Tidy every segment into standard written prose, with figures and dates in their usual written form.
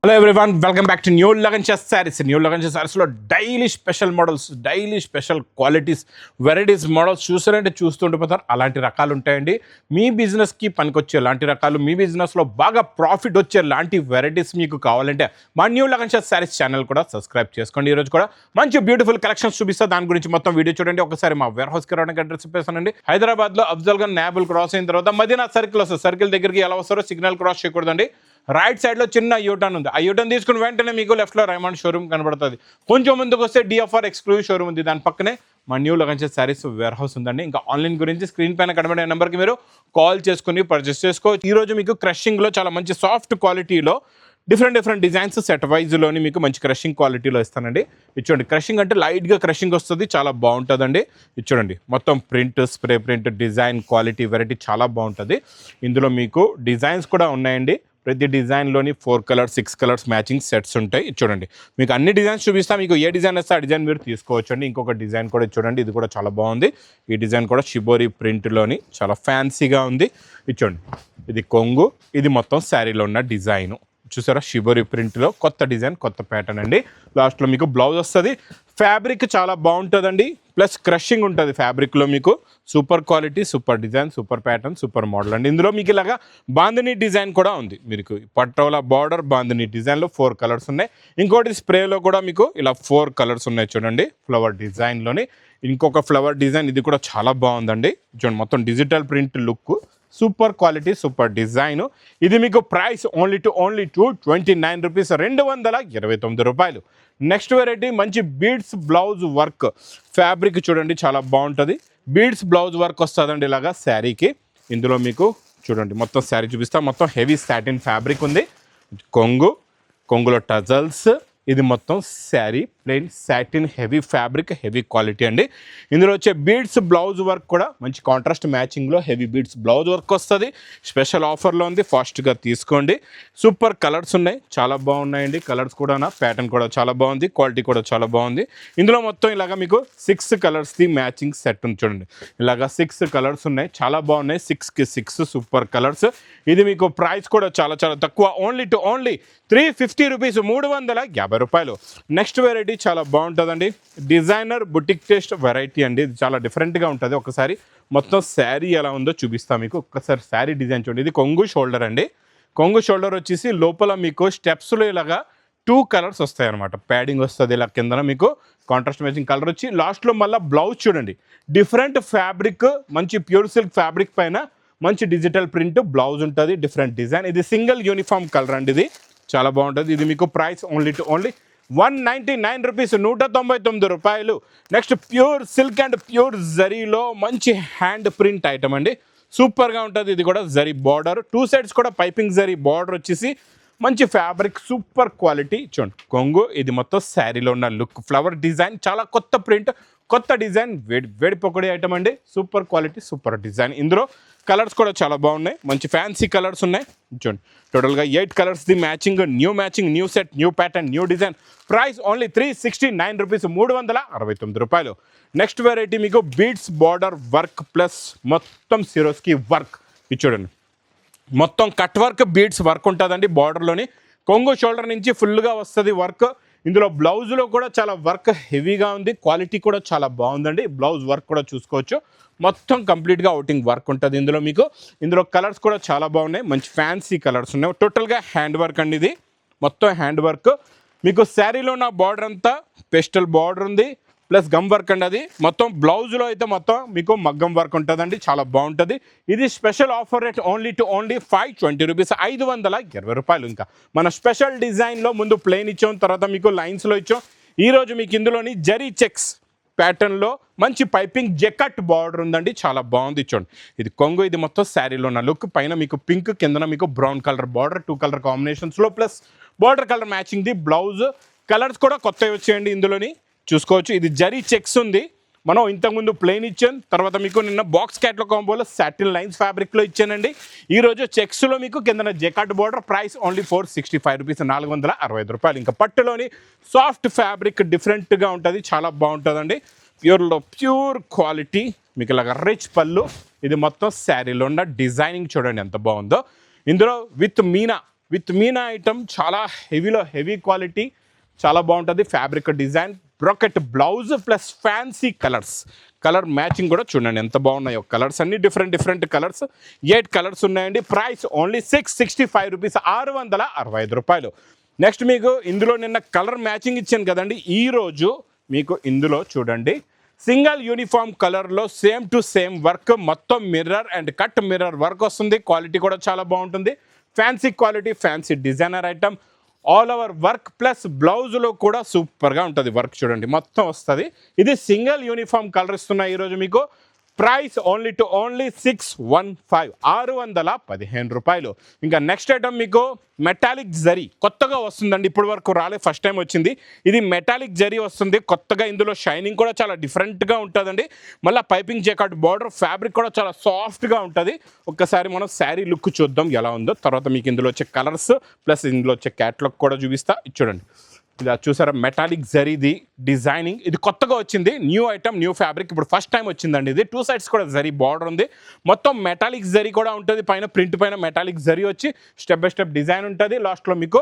Hello everyone, welcome back to new Lagan chess sarees. New Lagan chess సారీస్లో daily special models, daily special qualities, varieties models చూసారంటే చూస్తుండిపోతారు. అలాంటి రకాలు ఉంటాయండి. మీ బిజినెస్కి పనికొచ్చే లాంటి రకాలు, మీ బిజినెస్లో బాగా ప్రాఫిట్ వచ్చే లాంటి వెరైటీస్ మీకు కావాలంటే మా new Lagan chess saris channel కూడా సబ్స్క్రైబ్ చేసుకోండి. ఈరోజు కూడా మంచి బ్యూటిఫుల్ కలెక్షన్స్ చూపిస్తా. దాని గురించి మొత్తం వీడియో చూడండి. ఒకసారి మా వేర్ హౌస్కి రావడానికి అడ్రస్ చెప్పేసానండి. హైదరాబాద్లో అఫ్జల్ ఖాన్ నాబుల్ క్రాస్ అయిన తర్వాత మదీనా సర్కిల్ వస్తుంది. సర్కిల్ దగ్గరికి ఎలా వస్తారో సిగ్నల్ క్రాస్ చేయకూడదండి. రైట్ సైడ్లో చిన్న యూటర్న్ ఉంది. ఆ యూటర్న్ తీసుకుని వెంటనే మీకు లెఫ్ట్లో రైమండ్ షోరూమ్ కనబడుతుంది. కొంచెం ముందుకు వస్తే డిఎఫ్ఆర్ ఎక్స్క్లూజివ్ షోరూమ్ ఉంది. దాని పక్కనే మా new Lagan chess saris warehouse ఉందండి. ఇంకా ఆన్లైన్ గురించి స్క్రీన్ పైన కనబడే నెంబర్కి మీరు కాల్ చేసుకుని పర్చేస్ చేసుకోవచ్చు. ఈరోజు మీకు క్రషింగ్లో చాలా మంచి సాఫ్ట్ క్వాలిటీలో డిఫరెంట్ డిజైన్స్ సెట్ వైజ్లోని మీకు మంచి క్రషింగ్ క్వాలిటీలో ఇస్తానండి. ఇచ్చోండి, క్రషింగ్ అంటే లైట్గా క్రషింగ్ వస్తుంది, చాలా బాగుంటుందండి. ఇచ్చోండి, మొత్తం print, spray print, design quality variety చాలా బాగుంటుంది. ఇందులో మీకు డిజైన్స్ కూడా ఉన్నాయండి. ప్రతి డిజైన్లోని 4 కలర్స్ 6 కలర్స్ మ్యాచింగ్ సెట్స్ ఉంటాయి. చూడండి, మీకు అన్ని డిజైన్స్ చూపిస్తా. మీకు ఏ డిజైన్ వస్తే ఆ డిజైన్ మీరు తీసుకోవచ్చు అండి. ఇంకొక డిజైన్ కూడా చూడండి, ఇది కూడా చాలా బాగుంది. ఈ డిజైన్ కూడా షిబోరి ప్రింట్లోని చాలా ఫ్యాన్సీగా ఉంది. చూడండి, ఇది కొంగు, ఇది మొత్తం శారీలో ఉన్న డిజైను చూసారా. షిబోరి ప్రింట్లో కొత్త డిజైన్, కొత్త ప్యాటర్న్ అండి. లాస్ట్లో మీకు బ్లౌజ్ వస్తుంది. ఫ్యాబ్రిక్ చాలా బాగుంటుందండి. ప్లస్ క్రషింగ్ ఉంటుంది ఫ్యాబ్రిక్లో. మీకు super quality, super design, super pattern, super model అండి. ఇందులో మీకు ఇలాగా బాందిని డిజైన్ కూడా ఉంది. మీకు పట్టోలా బార్డర్ బాందిని డిజైన్లో 4 కలర్స్ ఉన్నాయి. ఇంకోటి స్ప్రేలో కూడా మీకు ఇలా 4 కలర్స్ ఉన్నాయి చూడండి. ఫ్లవర్ డిజైన్లోని ఇంకొక ఫ్లవర్ డిజైన్, ఇది కూడా చాలా బాగుందండి. చూడండి, మొత్తం digital print look, super quality, super design. ఇది మీకు ప్రైస్ ఓన్లీ 229 రూపీస్, 229 రూపాయలు. నెక్స్ట్ వెరైటీ మంచి బీడ్స్ బ్లౌజ్ వర్క్ ఫ్యాబ్రిక్ చూడండి, చాలా బాగుంటుంది. బీడ్స్ బ్లౌజ్ వర్క్ వస్తుందండి ఇలాగా శారీకి. ఇందులో మీకు చూడండి మొత్తం శారీ చూపిస్తా. మొత్తం హెవీ సాటిన్ ఫ్యాబ్రిక్ ఉంది. కొంగులో టజల్స్, ఇది మొత్తం sari plain satin heavy fabric, heavy quality అండి. ఇందులో వచ్చే బీడ్స్ బ్లౌజ్ వర్క్ కూడా మంచి కాంట్రాస్ట్ మ్యాచింగ్లో హెవీ బీడ్స్ బ్లౌజ్ వర్క్ వస్తుంది. స్పెషల్ ఆఫర్లో ఉంది, ఫాస్ట్గా తీసుకోండి. సూపర్ కలర్స్ ఉన్నాయి, చాలా బాగున్నాయండి. కలర్స్ కూడా ప్యాటర్న్ కూడా చాలా బాగుంది, క్వాలిటీ కూడా చాలా బాగుంది. ఇందులో మొత్తం ఇలాగా మీకు 6 కలర్స్ది మ్యాచింగ్ సెట్ ఉంది చూడండి. ఇలాగా 6 కలర్స్ ఉన్నాయి, చాలా బాగున్నాయి. 6కి 6 సూపర్ కలర్స్. ఇది మీకు ప్రైస్ కూడా చాలా చాలా తక్కువ, ఓన్లీ 350 రూపీస్, 350 రూపాయలు. నెక్స్ట్ వెరైటీ చాలా బాగుంటుందండి. డిజైనర్ బుటిక్ టేస్ట్ వెరైటీ అండి. ఇది చాలా డిఫరెంట్గా ఉంటుంది. ఒకసారి మొత్తం శారీ ఎలా ఉందో చూపిస్తాం మీకు. ఒక్కసారి శారీ డిజైన్ చూడండి. ఇది కొంగు షోల్డర్ అండి. కొంగు షోల్డర్ వచ్చేసి లోపల మీకు స్టెప్స్లో ఇలాగా 2 కలర్స్ వస్తాయి అనమాట. ప్యాడింగ్ వస్తుంది ఇలా కిందన మీకు కాంట్రాస్ట్ మ్యాచింగ్ కలర్ వచ్చి. లాస్ట్లో మళ్ళీ బ్లౌజ్ చూడండి, డిఫరెంట్ ఫ్యాబ్రిక్, మంచి ప్యూర్ సిల్క్ ఫ్యాబ్రిక్ పైన మంచి డిజిటల్ ప్రింట్ బ్లౌజ్ ఉంటుంది, డిఫరెంట్ డిజైన్. ఇది సింగిల్ యూనిఫామ్ కలర్ అండి. ఇది చాలా బాగుంటుంది. ఇది మీకు ప్రైస్ ఓన్లీ 199 రూపీస్, 199 రూపాయలు. Next pure silk and pure జరీలో మంచి హ్యాండ్ ప్రింట్ ఐటమ్ అండి. సూపర్గా ఉంటుంది. ఇది కూడా జరీ బార్డర్, 2 సైడ్స్ కూడా పైపింగ్ జరీ బార్డర్ వచ్చేసి మంచి ఫ్యాబ్రిక్, సూపర్ క్వాలిటీ. చూడండి, కొంగు, ఇది మొత్తం శారీలో ఉన్న లుక్, ఫ్లవర్ డిజైన్, చాలా కొత్త ప్రింట్, కొత్త డిజైన్, వేడి పొక్కడి ఐటమ్ అండి. Super quality, super design. ఇందులో కలర్స్ కూడా చాలా బాగున్నాయి, మంచి ఫ్యాన్సీ కలర్స్ ఉన్నాయి. చూడండి, టోటల్గా 8 కలర్స్ది matching, new set, new pattern, new design. Price only 369 rupees, 369 రూపాయలు. నెక్స్ట్ వెరైటీ మీకు బీడ్స్ బార్డర్ వర్క్ ప్లస్ మొత్తం సిరోస్కి వర్క్. ఇది చూడండి, మొత్తం కట్ వర్క్ బీడ్స్ వర్క్ ఉంటుందండి. బార్డర్లోని కొంగు షోల్డర్ నుంచి ఫుల్గా వస్తుంది వర్క్. ఇందులో బ్లౌజ్లో కూడా చాలా వర్క్ హెవీగా ఉంది, క్వాలిటీ కూడా చాలా బాగుందండి. బ్లౌజ్ వర్క్ కూడా చూసుకోవచ్చు, మొత్తం కంప్లీట్గా అవుటింగ్ వర్క్ ఉంటుంది ఇందులో మీకు. ఇందులో కలర్స్ కూడా చాలా బాగున్నాయి, మంచి ఫ్యాన్సీ కలర్స్ ఉన్నాయి. టోటల్గా హ్యాండ్ వర్క్ అండి. ఇది మొత్తం హ్యాండ్ వర్క్. మీకు శారీలో ఉన్న బార్డర్ అంతా పెస్టల్ బార్డర్ ఉంది, ప్లస్ గమ్ వర్క్ అండి. అది మొత్తం బ్లౌజ్లో అయితే మొత్తం మీకు మగ్గం వర్క్ ఉంటుందండి, చాలా బాగుంటుంది. ఇది special offer rate only 520 rupees, 520 రూపాయలు. ఇంకా మన స్పెషల్ డిజైన్లో ముందు ప్లెయిన్ ఇచ్చాం, తర్వాత మీకు లైన్స్లో ఇచ్చాం. ఈరోజు మీకు ఇందులోని జరీ చెక్స్ ప్యాటర్న్లో మంచి పైపింగ్ జెకట్ బార్డర్ ఉందండి, చాలా బాగుంది. చూడండి, ఇది కొంగు, ఇది మొత్తం శారీలో ఉన్న లుక్. పైన మీకు పింక్, కిందన మీకు బ్రౌన్ కలర్ బార్డర్, 2 కలర్ కాంబినేషన్స్లో plus border colour matching the blouse. Colours కూడా కొత్తవి వచ్చాయండి ఇందులోని చూసుకోవచ్చు. ఇది జరీ చెక్స్ ఉంది. మనం ఇంతకుముందు ప్లెయిన్ ఇచ్చాను, తర్వాత మీకు నిన్న బాక్స్ క్యాట్లో కాంబోలో సాటిన్ లైన్స్ ఫ్యాబ్రిక్లో ఇచ్చానండి. ఈరోజు చెక్స్లో మీకు కింద jacquard border. Price only 465 rupees, 465 రూపాయలు. ఇంకా పట్టులోని సాఫ్ట్ ఫ్యాబ్రిక్ డిఫరెంట్గా ఉంటుంది, చాలా బాగుంటుందండి. ప్యూర్ క్వాలిటీ, మీకు ఇలాగ రిచ్ పళ్ళు. ఇది మొత్తం శారీలో ఉన్న డిజైనింగ్ చూడండి ఎంత బాగుందో. ఇందులో with Meena with Meena item చాలా హెవీలో హెవీ క్వాలిటీ చాలా బాగుంటుంది. Fabric design brocade blouse plus fancy colour matching కూడా చూడండి ఎంత బాగున్నాయో. కలర్స్ అన్ని డిఫరెంట్ కలర్స్, 8 కలర్స్ ఉన్నాయండి. ప్రైస్ ఓన్లీ 665 రూపీస్, 665 రూపాయలు. నెక్స్ట్ మీకు ఇందులో నిన్న కలర్ మ్యాచింగ్ ఇచ్చాను కదండి, ఈరోజు మీకు ఇందులో చూడండి సింగిల్ యూనిఫామ్ కలర్లో సేమ్ టు సేమ్ వర్క్, మొత్తం mirror and cut mirror work వస్తుంది. క్వాలిటీ కూడా చాలా బాగుంటుంది. Fancy quality, fancy designer item, all over work plus బ్లౌజ్లో కూడా సూపర్గా ఉంటుంది వర్క్ చూడండి మొత్తం వస్తుంది. ఇది సింగిల్ యూనిఫామ్ కలర్ ఇస్తున్నాయి ఈరోజు మీకు. ప్రైస్ ఓన్లీ 615, 615 రూపాయలు. ఇంకా నెక్స్ట్ ఐటమ్ మీకు మెటాలిక్ జరీ కొత్తగా వస్తుందండి, ఇప్పటి వరకు రాలేదు, ఫస్ట్ టైం వచ్చింది. ఇది మెటాలిక్ జరీ వస్తుంది కొత్తగా. ఇందులో షైనింగ్ కూడా చాలా డిఫరెంట్గా ఉంటుందండి. మళ్ళీ పైపింగ్ జెకార్డ్ బార్డర్, ఫ్యాబ్రిక్ కూడా చాలా సాఫ్ట్గా ఉంటుంది. ఒక్కసారి మనం శారీ లుక్ చూద్దాం ఎలా ఉందో. తర్వాత మీకు ఇందులో వచ్చే కలర్స్ ప్లస్ ఇందులో వచ్చే క్యాట్లాగ్ కూడా చూపిస్తా. చూడండి ఇలా చూసారా మెటాలిక్ జరీది డిజైనింగ్, ఇది కొత్తగా వచ్చింది, న్యూ ఐటమ్, న్యూ ఫ్యాబ్రిక్, ఇప్పుడు ఫస్ట్ టైం వచ్చిందండి. ఇది 2 సైడ్స్ కూడా జరీ బార్డర్ ఉంది, మొత్తం మెటాలిక్ జరీ కూడా ఉంటుంది. పైన ప్రింట్ పైన మెటాలిక్ జరీ వచ్చి స్టెప్ బై స్టెప్ డిజైన్ ఉంటుంది. లాస్ట్లో మీకు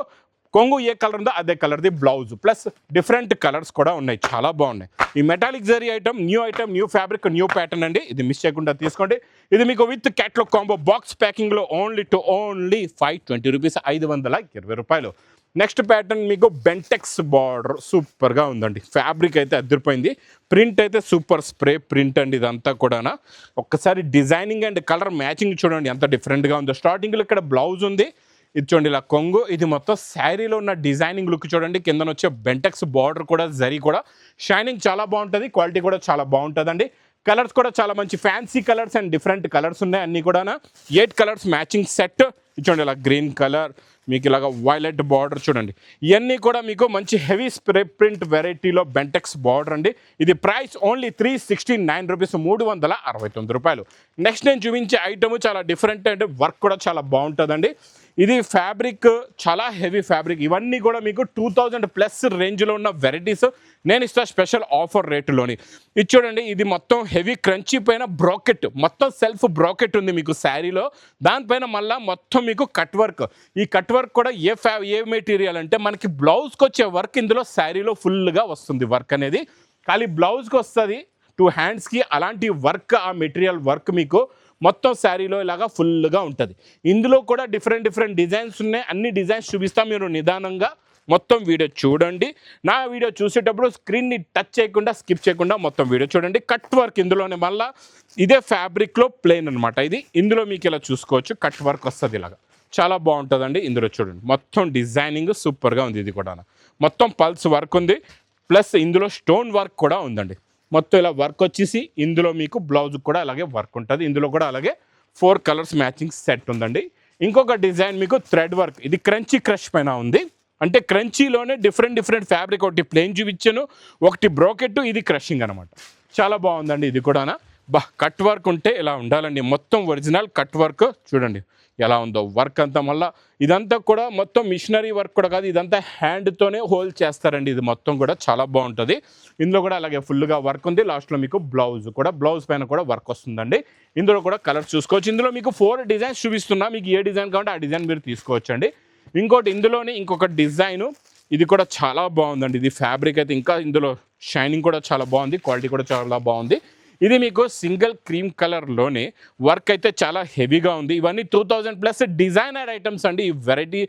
కొంగు ఏ కలర్ ఉందో అదే కలర్ది బ్లౌజ్ ప్లస్ డిఫరెంట్ కలర్స్ కూడా ఉన్నాయి, చాలా బాగున్నాయి. ఈ metallic zari item, new fabric, new pattern అండి. ఇది మిస్ చేయకుండా తీసుకోండి. ఇది మీకు విత్ క్యాట్లాగ్ కాంబో బాక్స్ ప్యాకింగ్లో ఓన్లీ 520 రూపీస్, 520 రూపాయలు. నెక్స్ట్ ప్యాటర్న్ మీకు బెంటెక్స్ బార్డర్ సూపర్గా ఉందండి. ఫ్యాబ్రిక్ అయితే అదిరిపోయింది, ప్రింట్ అయితే సూపర్ స్ప్రే ప్రింట్ అండి. ఇదంతా కూడా ఒక్కసారి డిజైనింగ్ అండ్ కలర్ మ్యాచింగ్ చూడండి ఎంత డిఫరెంట్గా ఉందో. స్టార్టింగ్లో ఇక్కడ బ్లౌజ్ ఉంది, ఇది చూడండి ఇలా కొంగు, ఇది మొత్తం శారీలో ఉన్న డిజైనింగ్ లుక్ చూడండి. కింద వచ్చే బెంటెక్స్ బార్డర్ కూడా జరీ కూడా షైనింగ్ చాలా బాగుంటుంది, క్వాలిటీ కూడా చాలా బాగుంటుందండి. కలర్స్ కూడా చాలా మంచి fancy colours and different colours ఉన్నాయి అన్నీ కూడా. 8 కలర్స్ మ్యాచింగ్ సెట్ చూడండి. ఇలా గ్రీన్ కలర్, మీకు ఇలాగ వైలెట్ బార్డర్ చూడండి. ఇవన్నీ కూడా మీకు మంచి హెవీ స్ప్రే ప్రింట్ వెరైటీలో బెంటెక్స్ బార్డర్ అండి. ఇది ప్రైస్ ఓన్లీ 369 రూపీస్, 369 రూపాయలు. నెక్స్ట్ నేను చూపించే ఐటమ్ చాలా డిఫరెంట్ అండ్ వర్క్ కూడా చాలా బాగుంటుందండి. ఇది ఫ్యాబ్రిక్ చాలా హెవీ ఫ్యాబ్రిక్, ఇవన్నీ కూడా మీకు 2000+ రేంజ్లో ఉన్న వెరైటీస్ నేను ఇస్తా స్పెషల్ ఆఫర్ రేటులోని. ఇది చూడండి, ఇది మొత్తం హెవీ క్రంచీ పైన బ్రాకెట్, మొత్తం సెల్ఫ్ బ్రాకెట్ ఉంది మీకు శారీలో. దానిపైన మళ్ళీ మొత్తం మీకు కట్ వర్క్. ఈ కట్ వర్క్ కూడా ఏ మెటీరియల్ అంటే మనకి బ్లౌజ్కి వచ్చే వర్క్ ఇందులో శారీలో ఫుల్గా వస్తుంది వర్క్ అనేది. ఖాళీ బ్లౌజ్కి వస్తుంది 2 హ్యాండ్స్కి, అలాంటి వర్క్ ఆ మెటీరియల్ వర్క్ మీకు మొత్తం శారీలో ఇలాగా ఫుల్గా ఉంటుంది. ఇందులో కూడా డిఫరెంట్ డిజైన్స్ ఉన్నాయి, అన్ని డిజైన్స్ చూపిస్తాం. మీరు నిదానంగా మొత్తం వీడియో చూడండి. నా వీడియో చూసేటప్పుడు స్క్రీన్ని టచ్ చేయకుండా స్కిప్ చేయకుండా మొత్తం వీడియో చూడండి. కట్ వర్క్ ఇందులోనే మళ్ళీ ఇదే ఫ్యాబ్రిక్లో ప్లెయిన్ అనమాట. ఇది ఇందులో మీకు ఇలా చూసుకోవచ్చు, కట్ వర్క్ వస్తుంది ఇలాగా, చాలా బాగుంటుందండి. ఇందులో చూడండి మొత్తం డిజైనింగ్ సూపర్గా ఉంది. ఇది కూడా మొత్తం పల్స్ వర్క్ ఉంది, ప్లస్ ఇందులో స్టోన్ వర్క్ కూడా ఉందండి. మొత్తం ఇలా వర్క్ వచ్చేసి ఇందులో మీకు బ్లౌజ్ కూడా అలాగే వర్క్ ఉంటుంది. ఇందులో కూడా అలాగే 4 కలర్స్ మ్యాచింగ్ సెట్ ఉందండి. ఇంకొక డిజైన్ మీకు థ్రెడ్ వర్క్, ఇది క్రంచీ క్రష్ పైన ఉంది. అంటే క్రంచీలోనే డిఫరెంట్ ఫ్యాబ్రిక్, ఒకటి ప్లెయిన్ చూపించాను, ఒకటి బ్రోకెట్, ఇది క్రషింగ్ అనమాట. చాలా బాగుందండి. ఇది కూడా కట్ వర్క్ ఉంటే ఇలా ఉండాలండి. మొత్తం ఒరిజినల్ కట్ వర్క్ చూడండి ఎలా ఉందో వర్క్ అంతా. మళ్ళీ ఇదంతా కూడా మొత్తం మిషనరీ వర్క్ కూడా కాదు, ఇదంతా హ్యాండ్తోనే హోల్డ్ చేస్తారండి. ఇది మొత్తం కూడా చాలా బాగుంటుంది. ఇందులో కూడా అలాగే ఫుల్గా వర్క్ ఉంది. లాస్ట్లో మీకు బ్లౌజ్ పైన కూడా వర్క్ వస్తుందండి. ఇందులో కూడా కలర్స్ చూసుకోవచ్చు. ఇందులో మీకు 4 డిజైన్స్ చూపిస్తున్నా, మీకు ఏ డిజైన్ కావాలంటే ఆ డిజైన్ మీరు తీసుకోవచ్చండి. ఇంకోటి ఇందులోనే ఇంకొక డిజైను, ఇది కూడా చాలా బాగుందండి. ఇది ఫ్యాబ్రిక్ అయితే ఇంకా ఇందులో షైనింగ్ కూడా చాలా బాగుంది, క్వాలిటీ కూడా చాలా బాగుంది. ఇది మీకు సింగిల్ క్రీమ్ కలర్లోనే వర్క్ అయితే చాలా హెవీగా ఉంది. ఇవన్నీ 2000+ డిజైనర్ ఐటమ్స్ అండి. ఈ వెరైటీ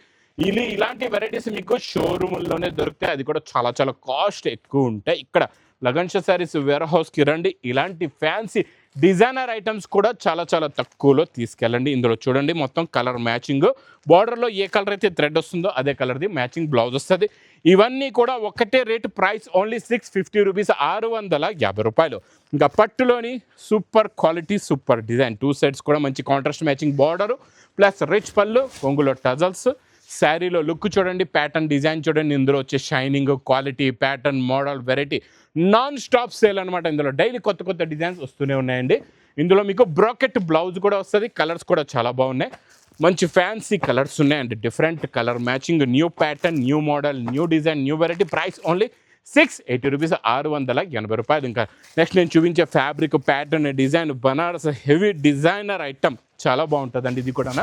ఇలాంటి వెరైటీస్ మీకు షోరూమ్లోనే దొరుకుతాయి, అది కూడా చాలా కాస్ట్ ఎక్కువ ఉంటాయి. ఇక్కడ లగన్ షా శారీస్ వేర్ హౌస్కి రండి, ఇలాంటి ఫ్యాన్సీ డిజైనర్ ఐటమ్స్ కూడా చాలా తక్కువలో తీసుకెళ్ళండి. ఇందులో చూడండి మొత్తం కలర్ మ్యాచింగ్, బార్డర్లో ఏ కలర్ అయితే థ్రెడ్ వస్తుందో అదే కలర్ది మ్యాచింగ్ బ్లౌజ్ వస్తుంది. ఇవన్నీ కూడా ఒకటే రేటు, ప్రైస్ ఓన్లీ 650 రూపీస్, 650 రూపాయలు. ఇంకా పట్టులోని super quality super design, 2 sides కూడా మంచి contrast matching border plus rich పళ్ళు, కొంగులో టజల్స్. శారీలో లుక్ చూడండి, ప్యాటర్న్ డిజైన్ చూడండి. ఇందులో వచ్చే shining, quality, pattern, model, variety non stop sale అనమాట. ఇందులో డైలీ కొత్త డిజైన్స్ వస్తూనే ఉన్నాయండి. ఇందులో మీకు బ్రాకెట్ బ్లౌజ్ కూడా వస్తుంది. కలర్స్ కూడా చాలా బాగున్నాయి, మంచి ఫ్యాన్సీ కలర్స్ ఉన్నాయి and different colour matching, new pattern, new model, new design, new variety. Price only 680 rupees, 680 రూపాయలు. ఇంకా నెక్స్ట్ నేను చూపించే fabric, pattern, design, Banaras heavy designer item చాలా బాగుంటుందండి. ఇది కూడా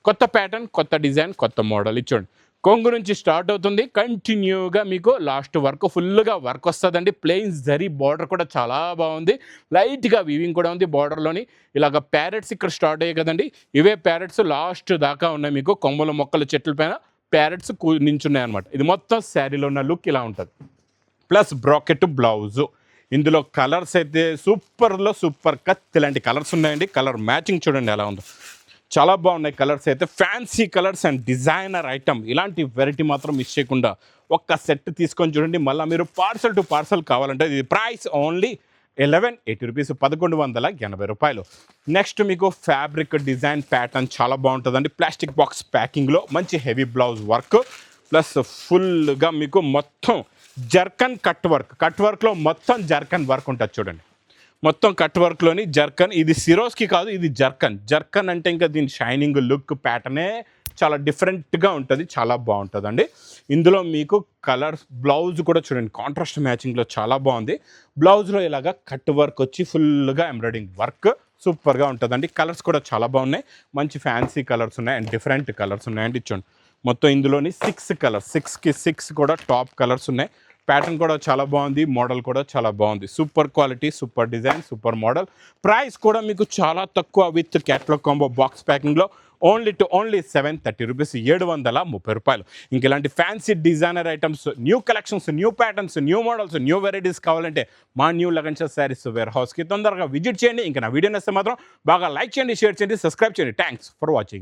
కొత్త ప్యాటర్న్, కొత్త డిజైన్, కొత్త మోడల్. ఇచ్చోండి, కొంగు నుంచి స్టార్ట్ అవుతుంది, కంటిన్యూగా మీకు లాస్ట్ వరకు ఫుల్గా వర్క్ వస్తుందండి. ప్లెయిన్ జరీ బార్డర్ కూడా చాలా బాగుంది, లైట్గా వీవింగ్ కూడా ఉంది బార్డర్లోని. ఇలాగ ప్యారెట్స్ ఇక్కడ స్టార్ట్ అయ్యాయి కదండి, ఇవే ప్యారెట్స్ లాస్ట్ దాకా ఉన్నాయి మీకు. కొమ్మల మొక్కల చెట్ల పైన ప్యారెట్స్ నించున్నాయి అనమాట. ఇది మొత్తం శారీలో ఉన్న లుక్ ఇలా ఉంటుంది. Plus bracket blouse. ఇందులో కలర్స్ అయితే సూపర్లో సూపర్ కత్ ఇలాంటి కలర్స్ ఉన్నాయండి. కలర్ మ్యాచింగ్ చూడండి ఎలా ఉందో, చాలా బాగున్నాయి కలర్స్ అయితే. Fancy colours and designer item. ఇలాంటి వెరైటీ మాత్రం మిస్ చేయకుండా ఒక్క సెట్ తీసుకొని చూడండి. మళ్ళీ మీరు పార్సల్ టు పార్సల్ కావాలంటే ఇది ప్రైస్ ఓన్లీ 1180 రూపీస్, 1180 రూపాయలు. నెక్స్ట్ మీకు ఫ్యాబ్రిక్ డిజైన్ ప్యాటర్న్ చాలా బాగుంటుందండి. ప్లాస్టిక్ బాక్స్ ప్యాకింగ్లో మంచి హెవీ బ్లౌజ్ వర్క్, ప్లస్ ఫుల్గా మీకు మొత్తం జర్కన్ కట్ వర్క్లో మొత్తం జర్కన్ వర్క్ ఉంటుంది చూడండి. మొత్తం కట్ వర్క్లోని జర్కన్. ఇది సిరోస్కి కాదు, ఇది జర్కన్ అంటే ఇంకా దీని షైనింగ్ లుక్ ప్యాటర్నే చాలా డిఫరెంట్గా ఉంటుంది, చాలా బాగుంటుందండి. ఇందులో మీకు కలర్స్, బ్లౌజ్ కూడా చూడండి కాంట్రాస్ట్ మ్యాచింగ్లో చాలా బాగుంది. బ్లౌజ్లో ఇలాగా కట్ వర్క్ వచ్చి ఫుల్గా ఎంబ్రాయిడింగ్ వర్క్ సూపర్గా ఉంటుందండి. కలర్స్ కూడా చాలా బాగున్నాయి, మంచి ఫ్యాన్సీ కలర్స్ ఉన్నాయి అండ్ డిఫరెంట్ కలర్స్ ఉన్నాయండి. చూడండి మొత్తం ఇందులోని 6 కలర్స్, 6కి 6 కూడా టాప్ కలర్స్ ఉన్నాయి. ప్యాటర్న్ కూడా చాలా బాగుంది, మోడల్ కూడా చాలా బాగుంది. Super quality, super design, super model. Price కూడా మీకు చాలా తక్కువ విత్ క్యాటలాగ్ కాంబో బాక్స్ ప్యాకింగ్లో ఓన్లీ 730 రూపీస్, 730 రూపాయలు. ఇంక ఇలాంటి fancy designer items, new collections, new patterns, new models, new varieties కావాలంటే మా న్యూ లగన్ శారీస్ వేర్ హౌస్కి తొందరగా విజిట్ చేయండి. ఇంకా నా వీడియో నచ్చితే మాత్రం బాగా లైక్ చేయండి, షేర్ చేయండి, సబ్స్క్రైబ్ చేయండి. Thanks for watching.